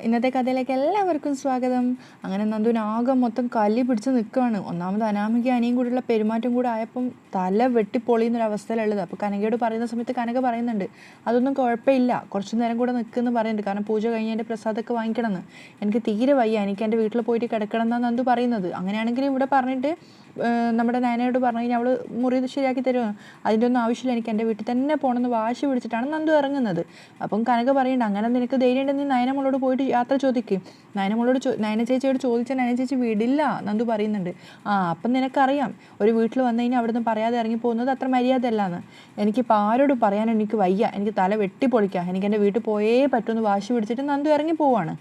ഇന്നത്തെ കഥയിലേക്ക് എല്ലാവർക്കും സ്വാഗതം. അങ്ങനെ നന്ദുവിനാകെ മൊത്തം കല്ലി പിടിച്ച് നിൽക്കുകയാണ്. ഒന്നാമത് അനാമിക അനിയും കൂടെയുള്ള പെരുമാറ്റം കൂടെ ആയപ്പം തല വെട്ടിപ്പൊളിയുന്നൊരവസ്ഥയിലുള്ളത്. അപ്പോൾ കനകയോട് പറയുന്ന സമയത്ത് കനക പറയുന്നുണ്ട് അതൊന്നും കുഴപ്പമില്ല, കുറച്ച് നേരം കൂടെ നിൽക്കുമെന്ന് പറയുന്നുണ്ട്. കാരണം പൂജ കഴിഞ്ഞ് എൻ്റെ പ്രസാദമൊക്കെ വാങ്ങിക്കണമെന്ന്. എനിക്ക് തീരെ വയ്യ, എനിക്ക് എൻ്റെ വീട്ടിൽ പോയിട്ട് കിടക്കണം എന്നാണ് നന്ദു പറയുന്നത്. അങ്ങനെയാണെങ്കിൽ ഇവിടെ പറഞ്ഞിട്ട് നമ്മുടെ നയനയോട് പറഞ്ഞു കഴിഞ്ഞാൽ അവൾ മുറി ശരിയാക്കി തരുമോ? അതിൻ്റെ ഒന്നും ആവശ്യമില്ല, എനിക്ക് എൻ്റെ വീട്ടിൽ തന്നെ പോകണമെന്ന് വാശി പിടിച്ചിട്ടാണ് നന്ദു ഇറങ്ങുന്നത്. അപ്പം കനക പറയുന്നുണ്ട് അങ്ങനെ നിനക്ക് ധൈര്യം ഉണ്ടെങ്കിൽ നയനമോളോട് പോയിട്ട് യാത്ര ചോദിക്കും. നയന ചേച്ചിയോട് ചോദിച്ചാൽ നയന ചേച്ചി വിടില്ല നന്ദു പറയുന്നുണ്ട്. അപ്പം നിനക്കറിയാം ഒരു വീട്ടിൽ വന്നു കഴിഞ്ഞാൽ അവിടുന്ന് പറയാതെ ഇറങ്ങി പോകുന്നത് അത്ര മര്യാദ അല്ലാന്ന്. എനിക്കിപ്പോൾ ആരോട് പറയാൻ എനിക്ക് വയ്യ, എനിക്ക് തല വെട്ടിപ്പൊളിക്കാം, എനിക്ക് എൻ്റെ വീട്ടിൽ പോയേ പറ്റുമെന്ന് വാശി പിടിച്ചിട്ട് നന്ദു ഇറങ്ങി പോവാണ്.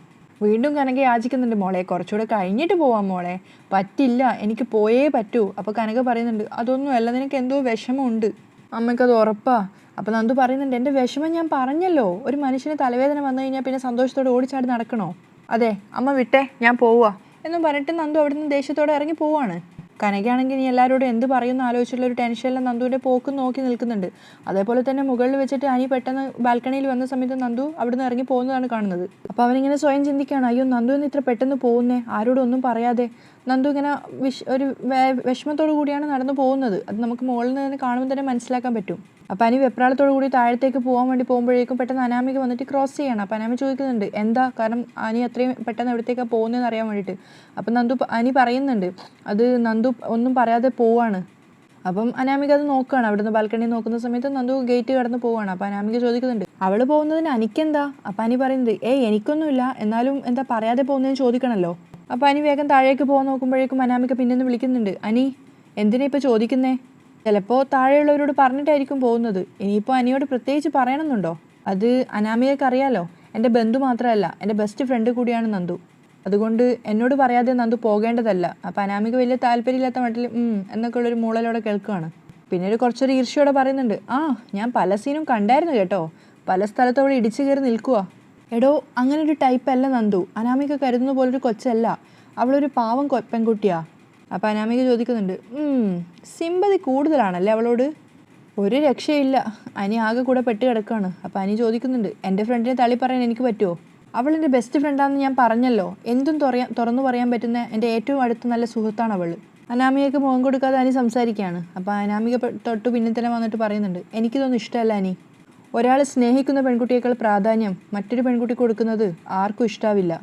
വീണ്ടും കനക യാചിക്കുന്നുണ്ട്, മോളെ കുറച്ചുകൂടെ കഴിഞ്ഞിട്ട് പോവാം മോളെ, പറ്റില്ല എനിക്ക് പോയേ പറ്റൂ. അപ്പോൾ കനക പറയുന്നുണ്ട് അതൊന്നും അല്ല, നിനക്ക് എന്തോ വിഷമമുണ്ട്, അമ്മയ്ക്കത് ഉറപ്പാ. അപ്പോൾ നന്ദു പറയുന്നുണ്ട് എൻ്റെ വിഷമം ഞാൻ പറഞ്ഞല്ലോ, ഒരു മനുഷ്യന് തലവേദന വന്നു കഴിഞ്ഞാൽ പിന്നെ സന്തോഷത്തോടെ ഓടിച്ചാടി നടക്കണോ? അതെ അമ്മ വിട്ടേ, ഞാൻ പോവുക എന്നും പറഞ്ഞിട്ട് നന്ദു അവിടെ നിന്ന് ദേഷ്യത്തോടെ ഇറങ്ങി പോവാണ്. കനകയാണെങ്കിൽ ഇനി എല്ലാവരോടും എന്ത് പറയുമെന്ന് ആലോചിച്ചുള്ള ഒരു ടെൻഷനെല്ലാം നന്ദുവിൻ്റെ പോക്കും നോക്കി നിൽക്കുന്നുണ്ട്. അതേപോലെ തന്നെ മുകളിൽ വെച്ചിട്ട് അനി പെട്ടെന്ന് ബാൽക്കണിയിൽ വന്ന സമയത്ത് നന്ദു അവിടുന്ന് ഇറങ്ങി പോകുന്നതാണ് കാണുന്നത്. അപ്പോൾ അവനിങ്ങനെ സ്വയം ചിന്തിക്കുകയാണ്, അയ്യോ നന്ദു എന്ന് ഇത്ര പെട്ടെന്ന് പോകുന്നേ, ആരോടും ഒന്നും പറയാതെ. നന്ദു ഇങ്ങനെ ഒരു വിഷമത്തോടു കൂടിയാണ് നടന്നു പോകുന്നത്. അത് നമുക്ക് മുകളിൽ നിന്ന് തന്നെ കാണുമ്പോൾ തന്നെ മനസ്സിലാക്കാൻ പറ്റും. അപ്പോൾ അനി വെപ്രാളത്തോടു കൂടി താഴത്തേക്ക് പോകാൻ വേണ്ടി പോകുമ്പോഴേക്കും പെട്ടെന്ന് അനാമിക വന്നിട്ട് ക്രോസ് ചെയ്യണം. അപ്പോൾ അനാമി ചോദിക്കുന്നുണ്ട് എന്താ, കാരണം അനി അത്രയും പെട്ടെന്ന് എവിടത്തേക്കാണ് പോകുന്നതെന്ന് അറിയാൻ വേണ്ടിയിട്ട്. അപ്പം അനി പറയുന്നുണ്ട് അത് നന്ദു ഒന്നും പറയാതെ പോവാണ്. അപ്പം അനാമിക അത് നോക്കുകയാണ്, അവിടുന്ന് ബാൽക്കണി നോക്കുന്ന സമയത്ത് നന്ദു ഗേറ്റ് കടന്ന് പോവുകയാണ്. അപ്പോൾ അനാമിക ചോദിക്കുന്നുണ്ട് അവൾ പോകുന്നതിന് അനിക്കെന്താ? അപ്പം അനി പറയുന്നത് എനിക്കൊന്നുമില്ല, എന്നാലും എന്താ പറയാതെ പോകുന്നതെന്ന് ചോദിക്കണമല്ലോ. അപ്പോൾ അനി വേഗം താഴേക്ക് പോകാൻ നോക്കുമ്പോഴേക്കും അനാമിക പിന്നെന്ന് വിളിക്കുന്നുണ്ട്, അനി എന്തിനാ ഇപ്പോൾ ചോദിക്കുന്നേ? ചിലപ്പോൾ താഴെയുള്ളവരോട് പറഞ്ഞിട്ടായിരിക്കും പോകുന്നത്, ഇനിയിപ്പോൾ അനിയോട് പ്രത്യേകിച്ച് പറയണമെന്നുണ്ടോ? അത് അനാമികയ്ക്ക് അറിയാലോ, എൻ്റെ ബന്ധു മാത്രമല്ല എൻ്റെ ബെസ്റ്റ് ഫ്രണ്ട് കൂടിയാണ് നന്ദു, അതുകൊണ്ട് എന്നോട് പറയാതെ നന്ദു പോകേണ്ടതല്ല. അപ്പോൾ അനാമിക വലിയ താല്പര്യമില്ലാത്ത മട്ടിൽ എന്നൊക്കെ ഉള്ളൊരു മൂളലോടെ കേൾക്കുകയാണ്. പിന്നീട് കുറച്ചൊരു ഈർഷ്യയോടെ പറയുന്നുണ്ട്, ഞാൻ പല സീനും കണ്ടായിരുന്നു കേട്ടോ, പല സ്ഥലത്തും അവിടെ ഇടിച്ചു കയറി നിൽക്കുക. എടോ അങ്ങനെ ഒരു ടൈപ്പ് അല്ല നന്ദു, അനാമിക കരുതുന്ന പോലൊരു കൊച്ചല്ല, അവളൊരു പാവം പെൺകുട്ടിയാ. അപ്പോൾ അനാമിക ചോദിക്കുന്നുണ്ട് സിമ്പതി കൂടുതലാണല്ലേ അവളോട്? ഒരു രക്ഷയില്ല, അനി ആകെ കൂടെ പെട്ട് കിടക്കുകയാണ്. അപ്പോൾ അനി ചോദിക്കുന്നുണ്ട് എൻ്റെ ഫ്രണ്ടിനെ തള്ളി പറയാൻ എനിക്ക് പറ്റുമോ? അവൾ എൻ്റെ ബെസ്റ്റ് ഫ്രണ്ടാണെന്ന് ഞാൻ പറഞ്ഞല്ലോ, എന്തും തുറന്നു പറയാൻ പറ്റുന്ന എൻ്റെ ഏറ്റവും അടുത്ത നല്ല സുഹൃത്താണ് അവൾ. അനാമികയ്ക്ക് മുഖം കൊടുക്കാതെ അനി സംസാരിക്കുകയാണ്. അപ്പോൾ അനാമിക തൊട്ട് പിന്നെ തന്നെ വന്നിട്ട് പറയുന്നുണ്ട് എനിക്കിതൊന്നും ഇഷ്ടമല്ല അനി, ഒരാൾ സ്നേഹിക്കുന്ന പെൺകുട്ടിയേക്കാൾ പ്രാധാന്യം മറ്റൊരു പെൺകുട്ടി കൊടുക്കുന്നത് ആർക്കും ഇഷ്ടാവില്ല.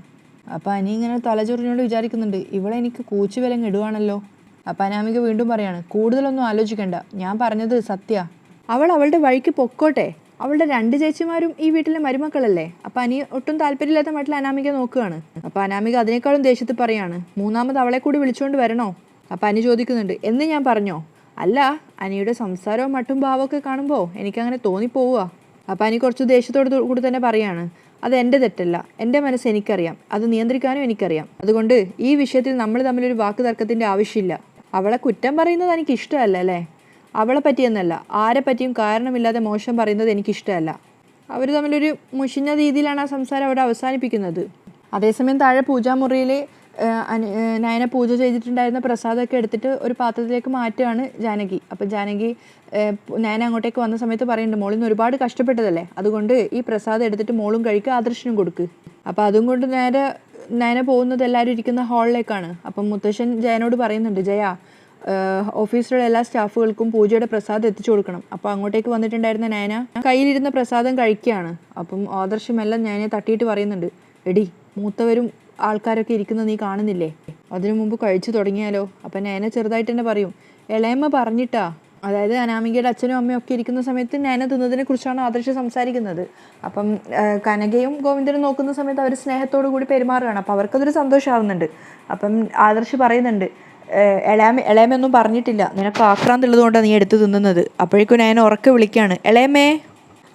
അപ്പോൾ അനി ഇങ്ങനെ തലചൊറിഞ്ഞോണ്ട് വിചാരിക്കുന്നുണ്ട് ഇവളെ എനിക്ക് കൂച്ചുവിലങ്ങ് ഇടുവാണല്ലോ. അപ്പോൾ അനാമിക വീണ്ടും പറയാണ് കൂടുതലൊന്നും ആലോചിക്കണ്ട, ഞാൻ പറഞ്ഞത് സത്യ, അവൾ അവളുടെ വഴിക്ക് പൊക്കോട്ടെ, അവളുടെ 2 ചേച്ചിമാരും ഈ വീട്ടിലെ മരുമക്കളല്ലേ. അപ്പോൾ അനി ഒട്ടും താല്പര്യമില്ലാത്ത മട്ടിൽ അനാമിക നോക്കുകയാണ്. അപ്പോൾ അനാമിക അതിനേക്കാളും ദേഷ്യത്തിൽ പറയാണ് മൂന്നാമത് അവളെ കൂടി വിളിച്ചുകൊണ്ട് വരണോ? അപ്പോൾ അനി ചോദിക്കുന്നുണ്ട് എന്ന് ഞാൻ പറഞ്ഞോ? അല്ല, അനിയുടെ സംസാരവും മട്ടും ഭാവമൊക്കെ കാണുമ്പോൾ എനിക്കങ്ങനെ തോന്നിപ്പോവുക. അപ്പോൾ അനി കുറച്ച് ദേഷ്യത്തോട് കൂടി തന്നെ പറയാണ് അത് എൻ്റെ തെറ്റല്ല, എൻ്റെ മനസ്സ് എനിക്കറിയാം, അത് നിയന്ത്രിക്കാനും എനിക്കറിയാം, അതുകൊണ്ട് ഈ വിഷയത്തിൽ നമ്മൾ തമ്മിലൊരു വാക്ക് തർക്കത്തിൻ്റെ ആവശ്യമില്ല. അവളെ കുറ്റം പറയുന്നത് എനിക്ക് ഇഷ്ടമല്ല അല്ലേ, അവളെ പറ്റിയെന്നല്ല ആരെ പറ്റിയും കാരണമില്ലാതെ മോശം പറയുന്നത് എനിക്കിഷ്ടമല്ല. അവർ തമ്മിലൊരു മുഷിഞ്ഞ രീതിയിലാണ് ആ സംസാരം അവിടെ അവസാനിപ്പിക്കുന്നത്. അതേസമയം താഴെ പൂജാമുറിയിൽ നയന പൂജ ചെയ്തിട്ടുണ്ടായിരുന്ന പ്രസാദമൊക്കെ എടുത്തിട്ട് ഒരു പാത്രത്തിലേക്ക് മാറ്റുകയാണ് ജാനകി. അപ്പം ജാനകി നയന അങ്ങോട്ടേക്ക് വന്ന സമയത്ത് പറയുന്നുണ്ട് മോളിന്ന് ഒരുപാട് കഷ്ടപ്പെട്ടതല്ലേ, അതുകൊണ്ട് ഈ പ്രസാദം എടുത്തിട്ട് മോളും കഴിക്കുക, ആദർശനും കൊടുക്ക്. അപ്പോൾ അതും കൊണ്ട് നയന പോകുന്നത് എല്ലാവരും ഇരിക്കുന്ന ഹാളിലേക്കാണ്. അപ്പം മുത്തശ്ശൻ ജയനോട് പറയുന്നുണ്ട് ജയ ഓഫീസിലുള്ള എല്ലാ സ്റ്റാഫുകൾക്കും പൂജയുടെ പ്രസാദം എത്തിച്ചു കൊടുക്കണം. അപ്പോൾ അങ്ങോട്ടേക്ക് വന്നിട്ടുണ്ടായിരുന്ന നയന കയ്യിലിരുന്ന പ്രസാദം കഴിക്കുകയാണ്. അപ്പം ആദർശമെല്ലാം നയനെ തട്ടിയിട്ട് പറയുന്നുണ്ട് എടി മൂത്തവരും ആൾക്കാരൊക്കെ ഇരിക്കുന്നത് നീ കാണുന്നില്ലേ, അതിനു മുമ്പ് കഴിച്ചു തുടങ്ങിയാലോ? അപ്പം നയന ചെറുതായിട്ട് തന്നെ പറയും ഇളയമ്മ പറഞ്ഞിട്ടാ, അതായത് അനാമികയുടെ അച്ഛനും അമ്മയും ഒക്കെ ഇരിക്കുന്ന സമയത്ത് നയന തിന്നതിനെ കുറിച്ചാണ് ആദർശ് സംസാരിക്കുന്നത്. അപ്പം കനകയും ഗോവിന്ദനും നോക്കുന്ന സമയത്ത് അവർ സ്നേഹത്തോടു കൂടി പെരുമാറുകയാണ്. അപ്പം അവർക്കതൊരു സന്തോഷമാവുന്നുണ്ട്. അപ്പം ആദർശ് പറയുന്നുണ്ട് ഇളയമ്മയൊന്നും പറഞ്ഞിട്ടില്ല, നിനക്ക് ആക്രാന്തുള്ളത് കൊണ്ടാണ് നീ എടുത്ത് തിന്നുന്നത്. അപ്പോഴേക്കും നയന ഉറക്കെ വിളിക്കുകയാണ് ഇളയമ്മേ.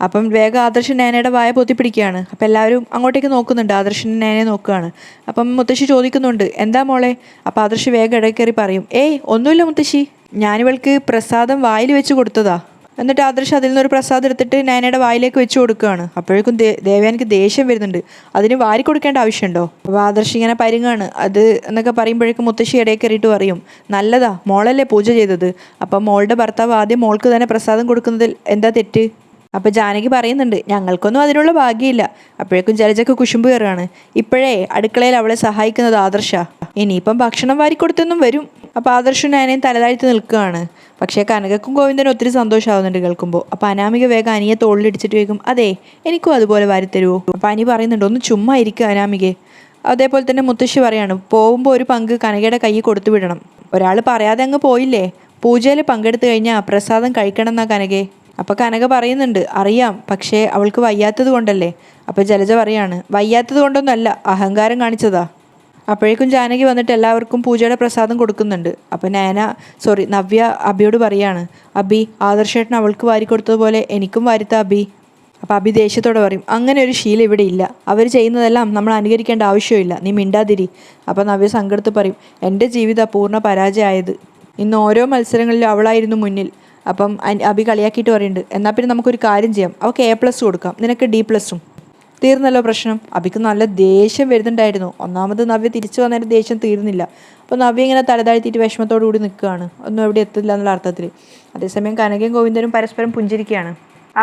അപ്പം വേഗം ആദർശൻ നയനയുടെ വായ പൊത്തിപ്പിടിക്കുകയാണ്. അപ്പം എല്ലാവരും അങ്ങോട്ടേക്ക് നോക്കുന്നുണ്ട്, ആദർശൻ നയനെ നോക്കുകയാണ്. അപ്പം മുത്തശ്ശി ചോദിക്കുന്നുണ്ട് എന്താ മോളെ? അപ്പം ആദർശ് വേഗം ഇടയിൽ കയറി പറയും ഒന്നുമില്ല മുത്തശ്ശി, ഞാനിവൾക്ക് പ്രസാദം വായിൽ വെച്ച് കൊടുത്തതാ. എന്നിട്ട് ആദർശ് അതിൽ നിന്നൊരു പ്രസാദം എടുത്തിട്ട് നയനയുടെ വായിലേക്ക് വെച്ച് കൊടുക്കുകയാണ്. അപ്പോഴേക്കും ദേവയാനിക്ക് ദേഷ്യം വരുന്നുണ്ട്, അതിന് വാരി കൊടുക്കേണ്ട ആവശ്യമുണ്ടോ? അപ്പോൾ ആദർശ് ഇങ്ങനെ പരുങ്ങാണ് അത് എന്നൊക്കെ പറയുമ്പോഴേക്കും മുത്തശ്ശി ഇടയിൽ കയറിയിട്ട് പറയും നല്ലതാ, മോളല്ലേ പൂജ ചെയ്തത്, അപ്പം മോളുടെ ഭർത്താവ് ആദ്യം മോൾക്ക് തന്നെ പ്രസാദം കൊടുക്കുന്നതിൽ എന്താ തെറ്റ്? അപ്പോൾ ജാനകി പറയുന്നുണ്ട് ഞങ്ങൾക്കൊന്നും അതിനുള്ള ഭാഗ്യമില്ല. അപ്പോഴേക്കും ജലജക്ക് കുശുമ്പ് കയറുകയാണ്. ഇപ്പോഴേ അടുക്കളയിൽ അവളെ സഹായിക്കുന്നത് ആദർശ. ഇനിയിപ്പം ഭക്ഷണം വാരിക്കൊടുത്തൊന്നും വരും. അപ്പോൾ ആദർശും നയനയും തലതാഴ്ത്തി നിൽക്കുകയാണ്. പക്ഷേ കനകക്കും ഗോവിന്ദനും ഒത്തിരി സന്തോഷമാവുന്നുണ്ട് കേൾക്കുമ്പോൾ. അപ്പോൾ അനാമിക വേഗം അനിയെ തോളിലിടിച്ചിട്ട് വേഗം അതെ എനിക്കും അതുപോലെ വാരിത്തരുമോ. അപ്പോൾ അനി പറയുന്നുണ്ട് ഒന്ന് ചുമ്മാ ഇരിക്കുക അനാമികയെ. അതേപോലെ തന്നെ മുത്തശ്ശി പറയാണ് പോകുമ്പോൾ ഒരു പങ്ക് കനകയുടെ കയ്യിൽ കൊടുത്തു വിടണം. ഒരാൾ പറയാതെ അങ്ങ് പോയില്ലേ, പൂജയിൽ പങ്കെടുത്തു കഴിഞ്ഞാൽ പ്രസാദം കഴിക്കണം എന്നാ കനകയെ. അപ്പോൾ കനക പറയുന്നുണ്ട് അറിയാം, പക്ഷേ അവൾക്ക് വയ്യാത്തത് കൊണ്ടല്ലേ. അപ്പോൾ ജലജ പറയാണ് വയ്യാത്തത് കൊണ്ടൊന്നുമല്ല, അഹങ്കാരം കാണിച്ചതാ. അപ്പോഴേക്കും ജാനകി വന്നിട്ട് എല്ലാവർക്കും പൂജയുടെ പ്രസാദം കൊടുക്കുന്നുണ്ട്. അപ്പോൾ നവ്യ അബിയോട് പറയാണ് അബി ആദർശേട്ടൻ അവൾക്ക് വാരി കൊടുത്തതുപോലെ എനിക്കും വാരിത്ത അബി. അപ്പോൾ അബി ദേഷ്യത്തോടെ പറയും അങ്ങനെ ഒരു ശീലം ഇവിടെ ഇല്ല, അവർ ചെയ്യുന്നതെല്ലാം നമ്മൾ അനുകരിക്കേണ്ട ആവശ്യമില്ല, നീ മിണ്ടാതിരി. അപ്പോൾ നവ്യ സങ്കടത്തിൽ പറയും എൻ്റെ ജീവിതം പൂർണ്ണ പരാജയമായത്, ഇന്ന് ഓരോ മത്സരങ്ങളിലും അവളായിരുന്നു മുന്നിൽ. അപ്പം അബി കളിയാക്കിയിട്ട് പറയുന്നുണ്ട് എന്നാൽ പിന്നെ നമുക്കൊരു കാര്യം ചെയ്യാം, അവൾക്ക് A+ കൊടുക്കാം, നിനക്ക് D+ഉം. തീർന്നല്ലോ പ്രശ്നം. അബിക്ക് നല്ല ദേഷ്യം വരുന്നുണ്ടായിരുന്നു. ഒന്നാമത് നവ്യ തിരിച്ചു വന്നതിൻ്റെ ദേഷ്യം തീർന്നില്ല. അപ്പോൾ നവ്യ ഇങ്ങനെ തലതാഴ്ത്തിയിട്ട് വിഷമത്തോടു കൂടി നിൽക്കുകയാണ്, ഒന്നും എവിടെ എത്തില്ല എന്നുള്ള അർത്ഥത്തിൽ. അതേസമയം കനകയും ഗോവിന്ദനും പരസ്പരം പുഞ്ചിരിക്കുകയാണ്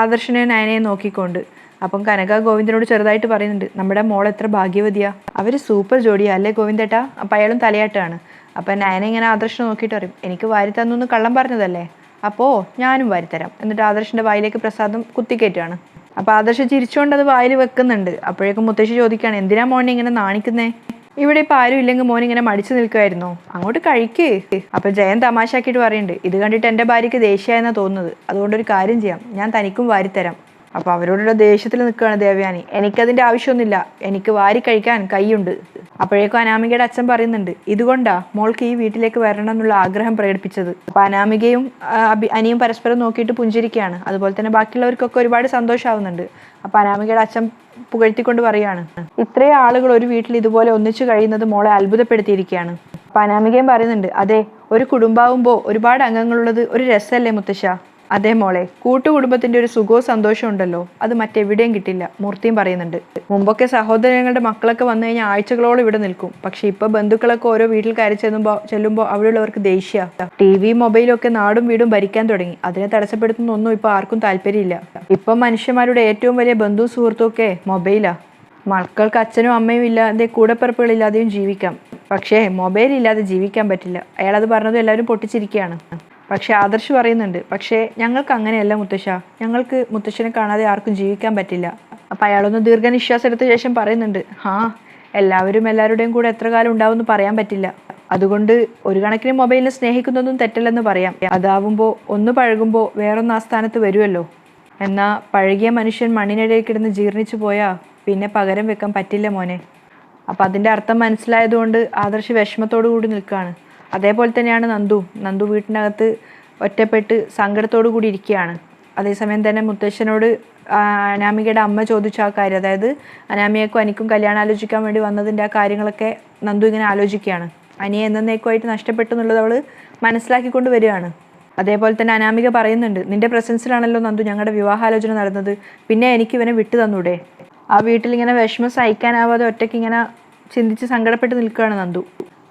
ആദർശനെയും നയനയും നോക്കിക്കൊണ്ട്. അപ്പം കനക ഗോവിന്ദനോട് ചെറുതായിട്ട് പറയുന്നുണ്ട് നമ്മുടെ മോൾ എത്ര ഭാഗ്യവതിയാ, അവർ സൂപ്പർ ജോഡിയാ അല്ലേ ഗോവിന്ദേട്ടാ. അപ്പം അയാളും തലയാട്ടാണ്. അപ്പം നയന ഇങ്ങനെ ആദർശനെ നോക്കിയിട്ട് പറയും എനിക്ക് വാരി തന്നു കള്ളം പറഞ്ഞതല്ലേ, അപ്പോൾ ഞാനും വാരിത്തരാം. എന്നിട്ട് ആദർശിൻ്റെ വായിലേക്ക് പ്രസാദം കുത്തിക്കയറ്റുകയാണ്. അപ്പോൾ ആദർശ് ചിരിച്ചുകൊണ്ട് അത് വായിൽ വെക്കുന്നുണ്ട്. അപ്പോഴേക്കും മുത്തശ്ശി ചോദിക്കുകയാണ് എന്തിനാ മോനെ ഇങ്ങനെ നാണിക്കുന്നേ, ഇവിടെ ഇപ്പോൾ ആരും ഇല്ലെങ്കിൽ മോൻ ഇങ്ങനെ മടിച്ചു നിൽക്കുമായിരുന്നോ, അങ്ങോട്ട് കഴിക്ക്. അപ്പോൾ ജയൻ തമാശാക്കിയിട്ട് പറയുന്നുണ്ട് ഇത് കണ്ടിട്ട് എൻ്റെ ഭാര്യയ്ക്ക് ദേഷ്യമായെന്നാണ് തോന്നുന്നത്, അതുകൊണ്ടൊരു കാര്യം ചെയ്യാം, ഞാൻ തനിക്കും വാരിത്തരാം. അപ്പോൾ അവരോടുള്ള ദേഷ്യത്തിൽ നിൽക്കുകയാണ് ദേവയാനി. എനിക്കതിൻ്റെ ആവശ്യമൊന്നുമില്ല, എനിക്ക് വാരി കഴിക്കാൻ കൈയുണ്ട്. അപ്പോഴേക്കും അനാമികയുടെ അച്ഛൻ പറയുന്നുണ്ട് ഇതുകൊണ്ടാ മോൾക്ക് ഈ വീട്ടിലേക്ക് വരണം എന്നുള്ള ആഗ്രഹം പ്രകടിപ്പിച്ചത്. അപ്പോൾ അനാമികയും അനിയും പരസ്പരം നോക്കിയിട്ട് പുഞ്ചിരിക്കുകയാണ്. അതുപോലെ തന്നെ ബാക്കിയുള്ളവർക്കൊക്കെ ഒരുപാട് സന്തോഷമാവുന്നുണ്ട്. അപ്പോൾ അനാമികയുടെ അച്ഛൻ പുകഴ്ത്തിക്കൊണ്ട് പറയുകയാണ് ഇത്രയും ആളുകൾ ഒരു വീട്ടിൽ ഇതുപോലെ ഒന്നിച്ചു കഴിയുന്നത് മോളെ അത്ഭുതപ്പെടുത്തിയിരിക്കുകയാണ്. അപ്പോൾ അനാമികയും പറയുന്നുണ്ട് അതെ, ഒരു കുടുംബാവുമ്പോൾ ഒരുപാട് അംഗങ്ങളുള്ളത് ഒരു രസമല്ലേ മുത്തശ്ശ. അതേ മോളെ, കൂട്ടുകുടുംബത്തിൻ്റെ ഒരു സുഖവും സന്തോഷവും ഉണ്ടല്ലോ, അത് മറ്റെവിടെയും കിട്ടില്ല, മൂർത്തിയും പറയുന്നുണ്ട്. മുമ്പൊക്കെ സഹോദരങ്ങളുടെ മക്കളൊക്കെ വന്നു കഴിഞ്ഞാൽ ആഴ്ചകളോളം ഇവിടെ നിൽക്കും. പക്ഷെ ഇപ്പോൾ ബന്ധുക്കളൊക്കെ ഓരോ വീട്ടിൽ കയറി ചെല്ലുമ്പോൾ അവിടെയുള്ളവർക്ക് ദേഷ്യ. TV മൊബൈലും ഒക്കെ നാടും വീടും ഭരിക്കാൻ തുടങ്ങി. അതിനെ തടസ്സപ്പെടുത്തുന്നൊന്നും ഇപ്പോൾ ആർക്കും താല്പര്യമില്ല. ഇപ്പം മനുഷ്യന്മാരുടെ ഏറ്റവും വലിയ ബന്ധുവും സുഹൃത്തും ഒക്കെ മൊബൈലാ. മക്കൾക്ക് അച്ഛനും അമ്മയും ഇല്ലാതെ കൂടപ്പിറപ്പുകളില്ലാതെയും ജീവിക്കാം, പക്ഷേ മൊബൈൽ ഇല്ലാതെ ജീവിക്കാൻ പറ്റില്ല. അയാളത് പറഞ്ഞതും എല്ലാവരും പൊട്ടിച്ചിരിക്കുകയാണ്. പക്ഷേ ആദർശ് പറയുന്നുണ്ട് പക്ഷേ ഞങ്ങൾക്ക് അങ്ങനെയല്ല മുത്തശ്ശ, ഞങ്ങൾക്ക് മുത്തശ്ശനെ കാണാതെ ആർക്കും ജീവിക്കാൻ പറ്റില്ല. അപ്പം അയാളൊന്ന് ദീർഘനിശ്വാസം എടുത്ത ശേഷം പറയുന്നുണ്ട് എല്ലാവരും എല്ലാവരുടെയും കൂടെ എത്ര കാലം ഉണ്ടാവുമെന്ന് പറയാൻ പറ്റില്ല. അതുകൊണ്ട് ഒരു കണക്കിന് മൊബൈലിനെ സ്നേഹിക്കുന്നതും തെറ്റല്ലെന്ന് പറയാം. അതാവുമ്പോൾ ഒന്ന് പഴകുമ്പോൾ വേറൊന്ന് ആ സ്ഥാനത്ത് വരുമല്ലോ. എന്നാൽ പഴകിയ മനുഷ്യൻ മണ്ണിനിടയിൽ കിടന്ന് ജീർണിച്ചു പോയാൽ പിന്നെ പകരം വെക്കാൻ പറ്റില്ല മോനെ. അപ്പം അതിൻ്റെ അർത്ഥം മനസ്സിലായതുകൊണ്ട് ആദർശ് വിഷമത്തോടു കൂടി നിൽക്കുകയാണ്. അതേപോലെ തന്നെയാണ് നന്ദു വീട്ടിനകത്ത് ഒറ്റപ്പെട്ട് സങ്കടത്തോടു കൂടി ഇരിക്കുകയാണ്. അതേസമയം തന്നെ മുത്തശ്ശനോട് അനാമികയുടെ അമ്മ ചോദിച്ച ആ കാര്യം, അതായത് അനാമികയ്ക്കും അനിക്കും കല്യാണം ആലോചിക്കാൻ വേണ്ടി വന്നതിൻ്റെ ആ കാര്യങ്ങളൊക്കെ നന്ദു ഇങ്ങനെ ആലോചിക്കുകയാണ്. അനിയെ എന്നേക്കുമായിട്ട് നഷ്ടപ്പെട്ടു എന്നുള്ളത് അവൾ മനസ്സിലാക്കിക്കൊണ്ട് വരികയാണ്. അതേപോലെ തന്നെ അനാമിക പറയുന്നുണ്ട് നിൻ്റെ പ്രസൻസിലാണല്ലോ നന്ദു ഞങ്ങളുടെ വിവാഹാലോചന നടന്നത്, പിന്നെ എനിക്ക് ഇവനെ വിട്ടു തന്നൂടെ. ആ വീട്ടിലിങ്ങനെ വിഷമം സഹിക്കാനാവാതെ ഒറ്റയ്ക്ക് ഇങ്ങനെ ചിന്തിച്ച് സങ്കടപ്പെട്ട് നിൽക്കുകയാണ് നന്ദു.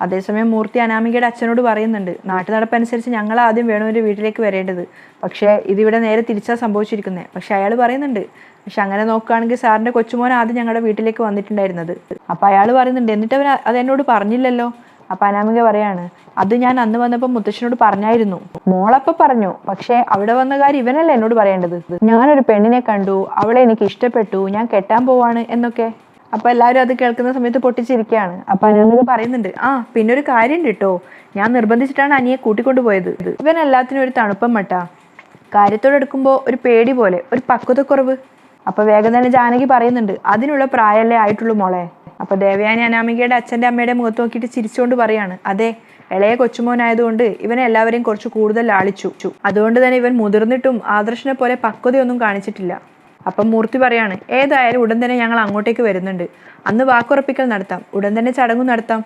അതേസമയം മൂർത്തി അനാമികയുടെ അച്ഛനോട് പറയുന്നുണ്ട് നാട്ടു നടപ്പനുസരിച്ച് ഞങ്ങൾ ആദ്യം വേണുവിൻ്റെ വീട്ടിലേക്ക് വരേണ്ടത്, പക്ഷേ ഇതിവിടെ നേരെ തിരിച്ചാണ് സംഭവിച്ചിരിക്കുന്നത്. പക്ഷെ അയാൾ പറയുന്നുണ്ട് പക്ഷെ അങ്ങനെ നോക്കുകയാണെങ്കിൽ സാറിൻ്റെ കൊച്ചുമോൻ ആദ്യം ഞങ്ങളുടെ വീട്ടിലേക്ക് വന്നിട്ടുണ്ടായിരുന്നത്. അപ്പോൾ അയാൾ പറയുന്നുണ്ട് എന്നിട്ട് അവർ അത് എന്നോട് പറഞ്ഞില്ലല്ലോ. അപ്പം അനാമിക പറയാണ് അത് ഞാൻ അന്ന് വന്നപ്പോൾ മുത്തശ്ശനോട് പറഞ്ഞായിരുന്നു. മോളപ്പം പറഞ്ഞു, പക്ഷേ അവിടെ വന്ന കാര്യം ഇവനല്ല എന്നോട് പറയേണ്ടത്. ഞാനൊരു പെണ്ണിനെ കണ്ടു, അവളെ എനിക്ക് ഇഷ്ടപ്പെട്ടു, ഞാൻ കെട്ടാൻ പോവാണ് എന്നൊക്കെ. അപ്പോൾ എല്ലാവരും അത് കേൾക്കുന്ന സമയത്ത് പൊട്ടിച്ചിരിക്കുകയാണ്. അപ്പം അനാമിക പറയുന്നുണ്ട് പിന്നെ ഒരു കാര്യം കേട്ടോ, ഞാൻ നിർബന്ധിച്ചിട്ടാണ് അനിയെ കൂട്ടിക്കൊണ്ടു പോയത്. ഇവൻ എല്ലാത്തിനും ഒരു തണുപ്പം മട്ടാ, കാര്യത്തോടെടുക്കുമ്പോൾ ഒരു പേടി പോലെ, ഒരു പക്വതക്കുറവ്. അപ്പോൾ വേഗം തന്നെ ജാനകി പറയുന്നുണ്ട് അതിനുള്ള പ്രായമല്ലേ ആയിട്ടുള്ളൂ മോളെ. അപ്പോൾ ദേവയാനി അനാമികയുടെ അച്ഛൻ്റെ അമ്മയുടെ മുഖത്ത് നോക്കിയിട്ട് ചിരിച്ചുകൊണ്ട് പറയാണ് അതെ, ഇളയ കൊച്ചുമോനായതുകൊണ്ട് ഇവനെ എല്ലാവരെയും കുറച്ച് കൂടുതൽ ലാളിച്ചു, അതുകൊണ്ട് തന്നെ ഇവൻ മുതിർന്നിട്ടും ആദർശനെ പോലെ പക്വതയൊന്നും കാണിച്ചിട്ടില്ല. അപ്പം മൂർത്തി പറയാണ് ഏതായാലും ഉടൻ തന്നെ ഞങ്ങൾ അങ്ങോട്ടേക്ക് വരുന്നുണ്ട്, അന്ന് വാക്കുറപ്പിക്കൽ നടത്താം, ഉടൻ തന്നെ ചടങ്ങും നടത്താം.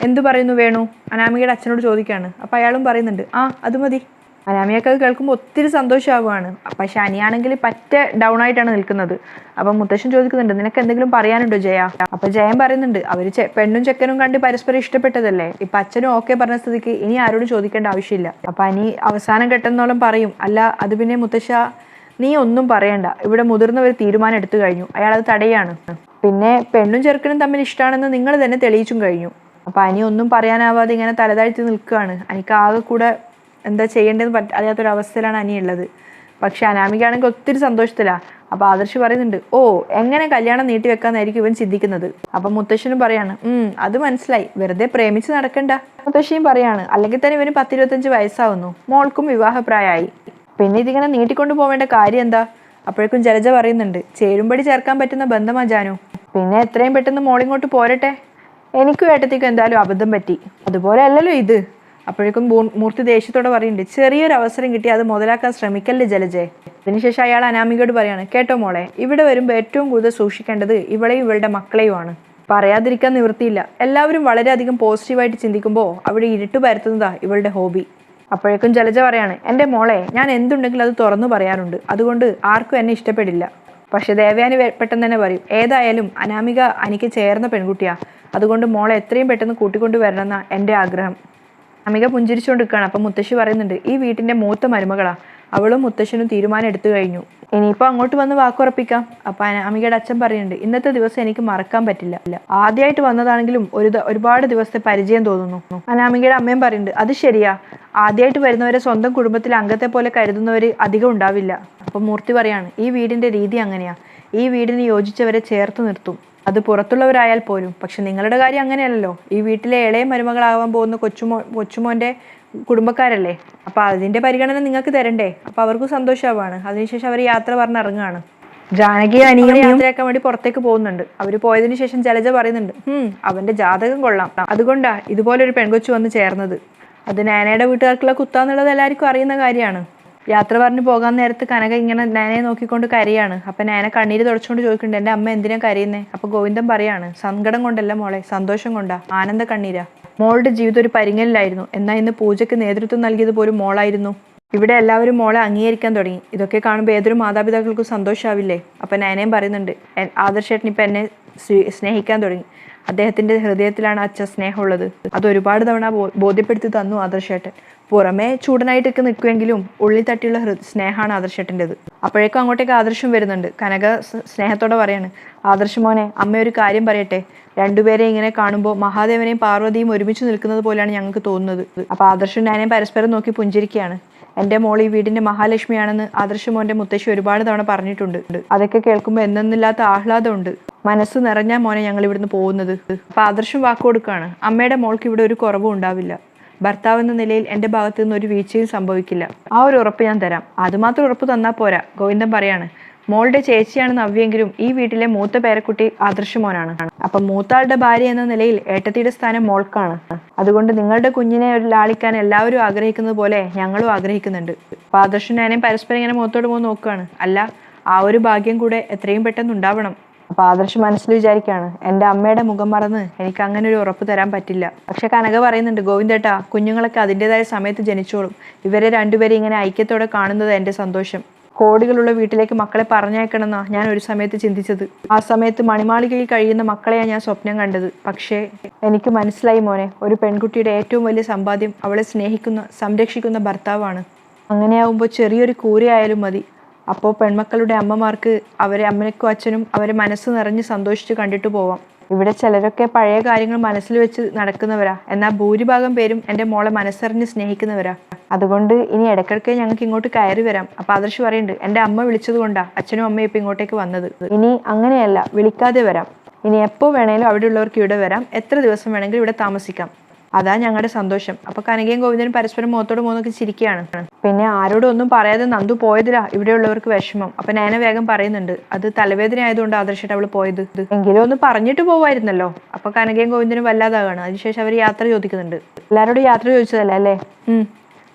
എന്തു പറയുന്നു വേണു, അനാമികയുടെ അച്ഛനോട് ചോദിക്കുകയാണ്. അപ്പം അയാളും പറയുന്നുണ്ട് അത് മതി. അനാമികയൊക്കെ അത് കേൾക്കുമ്പോൾ ഒത്തിരി സന്തോഷമാവുകയാണ്. പക്ഷെ അനിയാണെങ്കിൽ പറ്റ ഡൗൺ ആയിട്ടാണ് നിൽക്കുന്നത്. അപ്പം മുത്തശ്ശൻ ചോദിക്കുന്നുണ്ട് നിനക്ക് എന്തെങ്കിലും പറയാനുണ്ടോ ജയ? അപ്പം ജയൻ പറയുന്നുണ്ട് അവർ പെണ്ണും ചെക്കനും കണ്ട് പരസ്പരം ഇഷ്ടപ്പെട്ടതല്ലേ, ഇപ്പം അച്ഛനും ഓക്കെ പറഞ്ഞ സ്ഥിതിക്ക് ഇനി ആരോടും ചോദിക്കേണ്ട ആവശ്യമില്ല. അപ്പം അനി അവസാനം ഘട്ടം പറയും അല്ല അത് പിന്നെ മുത്തശ്ശ നീ ഒന്നും പറയണ്ട, ഇവിടെ മുതിർന്നവർ തീരുമാനം എടുത്തു കഴിഞ്ഞു, അയാൾ അത് തടയാണ്. പിന്നെ പെണ്ണും ചെറുക്കനും തമ്മിൽ ഇഷ്ടമാണെന്ന് നിങ്ങൾ തന്നെ തെളിയിച്ചും കഴിഞ്ഞു. അപ്പം അനി ഒന്നും പറയാനാവാതെ ഇങ്ങനെ തലതാഴ്ത്തി നിൽക്കുകയാണ്. എനിക്ക് ആകെ കൂടെ എന്താ ചെയ്യേണ്ടതെന്ന് അറിയാത്തൊരവസ്ഥയിലാണ് അനി ഉള്ളത്. പക്ഷെ അനാമികയാണെങ്കിൽ ഒത്തിരി സന്തോഷത്തിലാണ്. അപ്പോൾ ആദർശ് പറയുന്നുണ്ട്, ഓ എങ്ങനെ കല്യാണം നീട്ടി വെക്കാന്നായിരിക്കും ഇവൻ ചിന്തിക്കുന്നത്. അപ്പം മുത്തശ്ശനും പറയാണ്, അത് മനസ്സിലായി, വെറുതെ പ്രേമിച്ച് നടക്കണ്ട. മുത്തശ്ശിയും പറയാണ്, അല്ലെങ്കിൽ തന്നെ ഇവന് 10-25 വയസ്സാവുന്നു, മോൾക്കും വിവാഹപ്രായമായി, പിന്നെ ഇതിങ്ങനെ നീട്ടിക്കൊണ്ടു പോവേണ്ട കാര്യം എന്താ? അപ്പോഴേക്കും ജലജ പറയുന്നുണ്ട്, ചേരുംപടി ചേർക്കാൻ പറ്റുന്ന ബന്ധമാ ജാനു, പിന്നെ എത്രയും പെട്ടെന്ന് മോളിങ്ങോട്ട് പോരട്ടെ. എനിക്കും ഏട്ടത്തേക്കും എന്തായാലും അബദ്ധം പറ്റി, അതുപോലെ അല്ലല്ലോ ഇത്. അപ്പോഴേക്കും മൂർത്തി ദേഷ്യത്തോടെ പറയുന്നുണ്ട്, ചെറിയൊരു അവസരം കിട്ടി അത് മുതലാക്കാൻ ശ്രമിക്കല്ലേ ജലജെ. അതിനുശേഷം അയാൾ അനാമികയോട് പറയാണ്, കേട്ടോ മോളെ, ഇവിടെ വരുമ്പോൾ ഏറ്റവും കൂടുതൽ സൂക്ഷിക്കേണ്ടത് ഇവളെയും ഇവളുടെ മക്കളെയുമാണ്. പറയാതിരിക്കാൻ നിവൃത്തിയില്ല. എല്ലാവരും വളരെയധികം പോസിറ്റീവായിട്ട് ചിന്തിക്കുമ്പോൾ അവിടെ ഇരുട്ട് പരത്തുന്നതാ ഇവളുടെ ഹോബി. അപ്പോഴേക്കും ജലജ പറയാണ്, എൻ്റെ മോളെ, ഞാൻ എന്തുണ്ടെങ്കിലും അത് തുറന്നു പറയാറുണ്ട്, അതുകൊണ്ട് ആർക്കും എന്നെ ഇഷ്ടപ്പെടില്ല. പക്ഷെ ദേവയാനി പെട്ടെന്ന് തന്നെ പറയും, ഏതായാലും അനാമിക എനിക്ക് ചേർന്ന പെൺകുട്ടിയാ, അതുകൊണ്ട് മോളെ എത്രയും പെട്ടെന്ന് കൂട്ടിക്കൊണ്ട് വരണമെന്നാ എൻ്റെ ആഗ്രഹം. അനാമിക പുഞ്ചിരിച്ചുകൊണ്ട് നിൽക്കുകയാണ്. അപ്പം മുത്തശ്ശി പറയുന്നുണ്ട്, ഈ വീട്ടിൻ്റെ മൂത്ത മരുമകളാ, അവളും മുത്തശ്ശനും തീരുമാനം എടുത്തു കഴിഞ്ഞു, ഇനിയിപ്പോൾ അങ്ങോട്ട് വന്ന് വാക്കുറപ്പിക്കാം. അപ്പം അനാമികയുടെ അച്ഛൻ പറയുന്നുണ്ട്, ഇന്നത്തെ ദിവസം എനിക്ക് മറക്കാൻ പറ്റില്ല, ആദ്യമായിട്ട് വന്നതാണെങ്കിലും ഒരുപാട് ദിവസത്തെ പരിചയം തോന്നുന്നു. അനാമികയുടെ അമ്മയും പറയുന്നുണ്ട്, അത് ശരിയാ, ആദ്യമായിട്ട് വരുന്നവരെ സ്വന്തം കുടുംബത്തിലെ അംഗത്തെ പോലെ കരുതുന്നവർ അധികം ഉണ്ടാവില്ല. അപ്പം മൂർത്തി പറയാണ്, ഈ വീടിൻ്റെ രീതി അങ്ങനെയാ, ഈ വീടിന് യോജിച്ചവരെ ചേർത്ത് നിർത്തും, അത് പുറത്തുള്ളവരായാൽ പോലും. പക്ഷെ നിങ്ങളുടെ കാര്യം അങ്ങനെയല്ലല്ലോ, ഈ വീട്ടിലെ ഇളയ മരുമകളാവാൻ പോകുന്ന കൊച്ചുമോൻ്റെ കുടുംബക്കാരല്ലേ, അപ്പോൾ അതിൻ്റെ പരിഗണന നിങ്ങൾക്ക് തരണ്ടേ. അപ്പോൾ അവർക്ക് സന്തോഷമാവാണ്. അതിനുശേഷം അവർ യാത്ര പറഞ്ഞിറങ്ങുകയാണ്. ജാനകി അനിയും യാത്രയാക്കാൻ വേണ്ടി പുറത്തേക്ക് പോകുന്നുണ്ട്. അവർ പോയതിനു ശേഷം ജലജ പറയുന്നുണ്ട്, അവൻ്റെ ജാതകം കൊള്ളാം, അതുകൊണ്ടാ ഇതുപോലൊരു പെൺകൊച്ചു വന്ന് ചേർന്നത്. അത് നാനയുടെ വീട്ടുകാർക്കുള്ള കുത്താന്നുള്ളത് എല്ലാവർക്കും അറിയുന്ന കാര്യമാണ്. യാത്ര പറഞ്ഞ് പോകാൻ നേരത്ത് കനക ഇങ്ങനെ നാനയെ നോക്കിക്കൊണ്ട് കരയാണ്. അപ്പം നാന കണ്ണീര് തുടച്ചുകൊണ്ട് ചോദിക്കുന്നുണ്ട്, എൻ്റെ അമ്മ എന്തിനാ കരയുന്നേ? അപ്പോൾ ഗോവിന്ദൻ പറയാണ്, സങ്കടം കൊണ്ടല്ല മോളെ, സന്തോഷം കൊണ്ടാ, ആനന്ദ കണ്ണീരാ. മോളുടെ ജീവിതം ഒരു പരിങ്ങലിലായിരുന്നു, എന്നാൽ ഇന്ന് പൂജയ്ക്ക് നേതൃത്വം നൽകിയത് പോലും മോളായിരുന്നു. ഇവിടെ എല്ലാവരും മോളെ അംഗീകരിക്കാൻ തുടങ്ങി. ഇതൊക്കെ കാണുമ്പോൾ ഏതൊരു മാതാപിതാക്കൾക്കും സന്തോഷമാവില്ലേ? അപ്പം നാനയും പറയുന്നുണ്ട്, ആദർശേട്ടൻ ഇപ്പം എന്നെ സ്നേഹിക്കാൻ തുടങ്ങി, അദ്ദേഹത്തിൻ്റെ ഹൃദയത്തിലാണ് അച്ഛൻ സ്നേഹമുള്ളത്. അത് ഒരുപാട് തവണ ബോധ്യപ്പെടുത്തി തന്നു ആദർശേട്ടൻ. പുറമേ ചൂടനായിട്ടൊക്കെ നിൽക്കുമെങ്കിലും ഉള്ളിൽ തട്ടിയുള്ള സ്നേഹമാണ് ആദർശേട്ടൻ്റെത്. അപ്പോഴേക്കും അങ്ങോട്ടേക്ക് ആദർശം വരുന്നുണ്ട്. കനക സ്നേഹത്തോടെ പറയാണ്, ആദർശ് മോനെ, അമ്മ ഒരു കാര്യം പറയട്ടെ, രണ്ടുപേരെ ഇങ്ങനെ കാണുമ്പോൾ മഹാദേവനെയും പാർവതിയും ഒരുമിച്ച് നിൽക്കുന്നത് പോലെയാണ് ഞങ്ങൾക്ക് തോന്നുന്നത്. അപ്പോൾ ആദർശും ഞാനേയും പരസ്പരം നോക്കി പുഞ്ചിരിക്കുകയാണ്. എൻ്റെ മോൾ ഈ വീടിൻ്റെ മഹാലക്ഷ്മിയാണെന്ന് ആദർശ് മോൻ്റെ മുത്തശ്ശി ഒരുപാട് തവണ പറഞ്ഞിട്ടുണ്ട്. അതൊക്കെ കേൾക്കുമ്പോൾ എന്തെന്നില്ലാത്ത ആഹ്ലാദമുണ്ട്. മനസ്സ് നിറഞ്ഞാൽ മോനെ ഞങ്ങൾ ഇവിടുന്ന് പോകുന്നത്. അപ്പോൾ ആദർശം വാക്ക് കൊടുക്കുകയാണ്, അമ്മയുടെ മോൾക്ക് ഇവിടെ ഒരു കുറവും ഉണ്ടാവില്ല, ഭർത്താവെന്ന നിലയിൽ എൻ്റെ ഭാഗത്തു നിന്ന് ഒരു വീഴ്ചയും സംഭവിക്കില്ല. ആ ഒരു ഉറപ്പ് ഞാൻ തരാം. അതുമാത്രം ഉറപ്പ് തന്നാൽ പോരാ. ഗോവിന്ദൻ പറയാണ്, മോളുടെ ചേച്ചിയാണ് നവ്യെങ്കിലും ഈ വീട്ടിലെ മൂത്ത പേരക്കുട്ടി ആദർശ് മോനാണ്. അപ്പം മൂത്താളുടെ ഭാര്യ എന്ന നിലയിൽ ഏട്ടത്തിയുടെ സ്ഥാനം മോൾക്കാണ്. അതുകൊണ്ട് നിങ്ങളുടെ കുഞ്ഞിനെ ഒരു ലാളിക്കാൻ എല്ലാവരും ആഗ്രഹിക്കുന്നത് പോലെ ഞങ്ങളും ആഗ്രഹിക്കുന്നുണ്ട്. അപ്പം ആദർശും ഞാനും പരസ്പരം ഇങ്ങനെ മുഖത്തോട് മുഖം നോക്കുകയാണ്. അല്ല, ആ ഒരു ഭാഗ്യം കൂടെ എത്രയും പെട്ടെന്ന് ഉണ്ടാവണം. അപ്പോൾ ആദർശ് മനസ്സിൽ വിചാരിക്കുകയാണ്, എൻ്റെ അമ്മയുടെ മുഖം മറന്ന് എനിക്ക് അങ്ങനെ ഒരു ഉറപ്പ് തരാൻ പറ്റില്ല. പക്ഷെ കനക പറയുന്നുണ്ട്, ഗോവിന്ദേട്ടാ, കുഞ്ഞുങ്ങളൊക്കെ അതിൻ്റെതായ സമയത്ത് ജനിച്ചോളും. ഇവരെ രണ്ടുപേരും ഇങ്ങനെ ഐക്യത്തോടെ കാണുന്നത് എൻ്റെ സന്തോഷം. കോടികളുള്ള വീട്ടിലേക്ക് മക്കളെ പറഞ്ഞയക്കണമെന്നാണ് ഞാൻ ഒരു സമയത്ത് ചിന്തിച്ചത്. ആ സമയത്ത് മണിമാളികയിൽ കഴിയുന്ന മക്കളെയാണ് ഞാൻ സ്വപ്നം കണ്ടത്. പക്ഷേ എനിക്ക് മനസ്സിലായി മോനെ, ഒരു പെൺകുട്ടിയുടെ ഏറ്റവും വലിയ സമ്പാദ്യം അവളെ സ്നേഹിക്കുന്ന സംരക്ഷിക്കുന്ന ഭർത്താവാണ്. അങ്ങനെയാവുമ്പോൾ ചെറിയൊരു കൂരയായാലും മതി. അപ്പോൾ പെൺമക്കളുടെ അമ്മമാർക്ക് അവരെ അമ്മയ്ക്കും അച്ഛനും അവരെ മനസ്സ് നിറഞ്ഞ് സന്തോഷിച്ച് കണ്ടിട്ട് പോവാം. ഇവിടെ ചിലരൊക്കെ പഴയ കാര്യങ്ങൾ മനസ്സിൽ വെച്ച് നടക്കുന്നവരാ, എന്നാൽ ഭൂരിഭാഗം പേരും എൻ്റെ മോളെ മനസ്സറിഞ്ഞ് സ്നേഹിക്കുന്നവരാ. അതുകൊണ്ട് ഇനി ഇടയ്ക്കിടയ്ക്ക് ഞങ്ങൾക്ക് ഇങ്ങോട്ട് കയറി വരാം. അപ്പോൾ ആദർശ് പറയുന്നുണ്ട്, എൻ്റെ അമ്മ വിളിച്ചത് കൊണ്ടാണ് അച്ഛനും അമ്മയും ഇപ്പം ഇങ്ങോട്ടേക്ക് വന്നത്. ഇനി അങ്ങനെയല്ല, വിളിക്കാതെ വരാം. ഇനി എപ്പോൾ വേണേലും അവിടെയുള്ളവർക്ക് ഇവിടെ വരാം, എത്ര ദിവസം വേണമെങ്കിലും ഇവിടെ താമസിക്കാം. അതാ ഞങ്ങളുടെ സന്തോഷം. അപ്പോൾ കനകയും ഗോവിന്ദനും പരസ്പരം മുഖത്തോട് മുഖത്തൊക്കെ ചിരിക്കുകയാണ്. പിന്നെ ആരോടും ഒന്നും പറയാതെ നന്ദു പോയതിലാ ഇവിടെയുള്ളവർക്ക് വിഷമം. അപ്പം ഞാൻ വേഗം പറയുന്നുണ്ട്, അത് തലവേദന ആയതുകൊണ്ട് ആദർശിട്ട് അവൾ പോയത്, എങ്കിലും ഒന്ന് പറഞ്ഞിട്ട് പോവായിരുന്നല്ലോ. അപ്പോൾ കനകയും ഗോവിന്ദനും വല്ലാതാകാണ്. അതിനുശേഷം അവർ യാത്ര ചോദിക്കുന്നുണ്ട്. എല്ലാവരോടും യാത്ര ചോദിച്ചതല്ലേ അല്ലേ?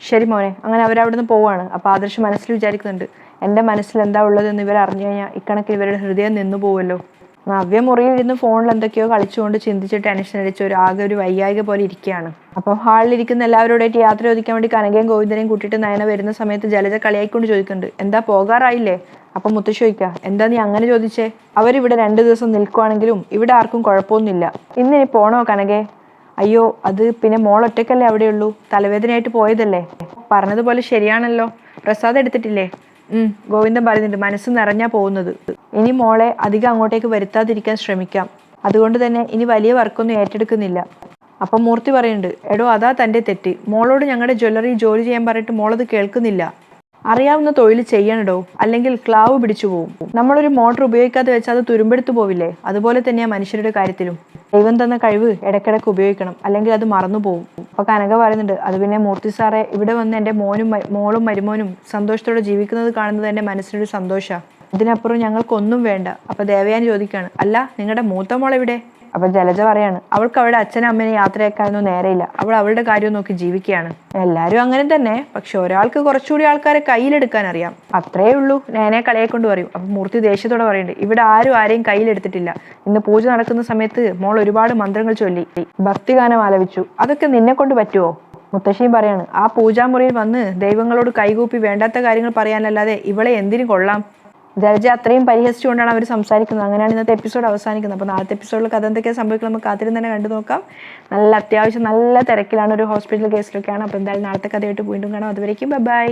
ശരി മോനെ. അങ്ങനെ അവരവിടെ നിന്ന് പോവാണ്. അപ്പോൾ ആദർശ് മനസ്സിൽ വിചാരിക്കുന്നുണ്ട്, എൻ്റെ മനസ്സിൽ എന്താ ഉള്ളതെന്ന് ഇവർ അറിഞ്ഞു കഴിഞ്ഞാൽ ഇക്കണക്ക് ഇവരുടെ ഹൃദയം നിന്നു പോവുമല്ലോ. നവ്യ മുറിയിൽ ഇരുന്ന് ഫോണിൽ എന്തൊക്കെയോ കളിച്ചുകൊണ്ട് ചിന്തിച്ച് ടെൻഷൻ അടിച്ച് ആകെ ഒരു വയ്യായിക പോലെ ഇരിക്കുകയാണ്. അപ്പോൾ ഹാളിലിരിക്കുന്ന എല്ലാവരോടായിട്ട് യാത്ര ചോദിക്കാൻ വേണ്ടി കനകയും ഗോവിന്ദനെയും കൂട്ടിയിട്ട് നയന വരുന്ന സമയത്ത് ജലജ കളിയായിക്കൊണ്ട് ചോദിക്കുന്നുണ്ട്, എന്താ പോകാറായില്ലേ? അപ്പം മുത്തശ്ശി ചോദിക്കുക, എന്താ നീ അങ്ങനെ ചോദിച്ചേ? അവരിവിടെ 2 ദിവസം നിൽക്കുവാണെങ്കിലും ഇവിടെ ആർക്കും കുഴപ്പമൊന്നുമില്ല. ഇന്നിനി പോണോ കനകേ? അയ്യോ, അത് പിന്നെ മോൾ ഒറ്റയ്ക്കല്ലേ അവിടെയുള്ളൂ, തലവേദനയായിട്ട് പോയതല്ലേ. പറഞ്ഞതുപോലെ ശരിയാണല്ലോ. പ്രസാദം എടുത്തിട്ടില്ലേ? ഗോവിന്ദൻ പറയുന്നുണ്ട്, മനസ്സ് നിറഞ്ഞാ പോകുന്നത്. ഇനി മോളെ അധികം അങ്ങോട്ടേക്ക് വരുത്താതിരിക്കാൻ ശ്രമിക്കാം. അതുകൊണ്ട് തന്നെ ഇനി വലിയ വർക്കൊന്നും ഏറ്റെടുക്കുന്നില്ല. അപ്പം മൂർത്തി പറയുന്നുണ്ട്, എടോ അതാ തൻ്റെ തെറ്റ്. മോളോട് ഞങ്ങളുടെ ജ്വല്ലറി ജോലി ചെയ്യാൻ പറഞ്ഞിട്ട് മോളത് കേൾക്കുന്നില്ല. അറിയാവുന്ന തൊഴിൽ ചെയ്യണടോ, അല്ലെങ്കിൽ ക്ലാവ് പിടിച്ചു പോവും. നമ്മളൊരു മോട്ടർ ഉപയോഗിക്കാതെ വെച്ചാൽ അത് തുരുമ്പെടുത്തു പോവില്ലേ? അതുപോലെ തന്നെയാണ് മനുഷ്യരുടെ കാര്യത്തിലും. ദൈവം തന്ന കഴിവ് ഇടയ്ക്കിടയ്ക്ക് ഉപയോഗിക്കണം, അല്ലെങ്കിൽ അത് മറന്നു പോവും. അപ്പൊ കനക പറയുന്നുണ്ട്, അത് പിന്നെ മൂർത്തി സാറേ, ഇവിടെ വന്ന് എൻ്റെ മോളും മരുമോനും സന്തോഷത്തോടെ ജീവിക്കുന്നത് കാണുന്നത് എൻ്റെ മനസ്സിനൊരു സന്തോഷമാണ്. ഇതിനപ്പുറം ഞങ്ങൾക്കൊന്നും വേണ്ട. അപ്പൊ ദേവയാനി ചോദിക്കാണ്, അല്ല നിങ്ങളുടെ മൂത്ത മോൾ എവിടെ? അപ്പൊ ജലജ പറയാണ്, അവൾക്ക് അവളുടെ അച്ഛനും അമ്മേനെ യാത്രയാക്കാനൊന്നും നേരെയില്ല. അവൾ അവളുടെ കാര്യം നോക്കി ജീവിക്കുകയാണ്. എല്ലാവരും അങ്ങനെ തന്നെ, പക്ഷെ ഒരാൾക്ക് കുറച്ചുകൂടി ആൾക്കാരെ കയ്യിലെടുക്കാൻ അറിയാം, അത്രേ ഉള്ളൂ. നേനെ കളയെ കൊണ്ട് പറയും. അപ്പൊ മൂർത്തി ദേഷ്യത്തോടെ പറയുന്നുണ്ട്, ഇവിടെ ആരെയും കയ്യിലെടുത്തിട്ടില്ല. ഇന്ന് പൂജ നടക്കുന്ന സമയത്ത് മോൾ ഒരുപാട് മന്ത്രങ്ങൾ ചൊല്ലി, ഭക്തിഗാനം ആലപിച്ചു. അതൊക്കെ നിന്നെ കൊണ്ട് പറ്റുമോ? മുത്തശ്ശിയും പറയാണ്, ആ പൂജാമുറിയിൽ വന്ന് ദൈവങ്ങളോട് കൈകൂപ്പി വേണ്ടാത്ത കാര്യങ്ങൾ പറയാനല്ലാതെ ഇവളെ എന്തിനു കൊള്ളാം. ജലജ അത്രയും പരിഹസിച്ചുകൊണ്ടാണ് അവർ സംസാരിക്കുന്നത്. അങ്ങനെയാണ് ഇന്നത്തെ എപ്പിസോഡ് അവസാനിക്കുന്നത്. അപ്പോൾ നാളത്തെ എപ്പിസോഡിൽ കഥ എന്തൊക്കെയാണ് സംഭവിക്കുന്നത് നമുക്ക് കാത്തിരുന്ന് തന്നെ കണ്ടു നോക്കാം. അത്യാവശ്യം നല്ല തിരക്കിലാണ്, ഒരു ഹോസ്പിറ്റൽ കേസിലൊക്കെയാണ്. അപ്പോൾ എന്തായാലും നാളത്തെ കഥയായിട്ട് വീണ്ടും കാണാം. അതുവരേക്കും ബൈ.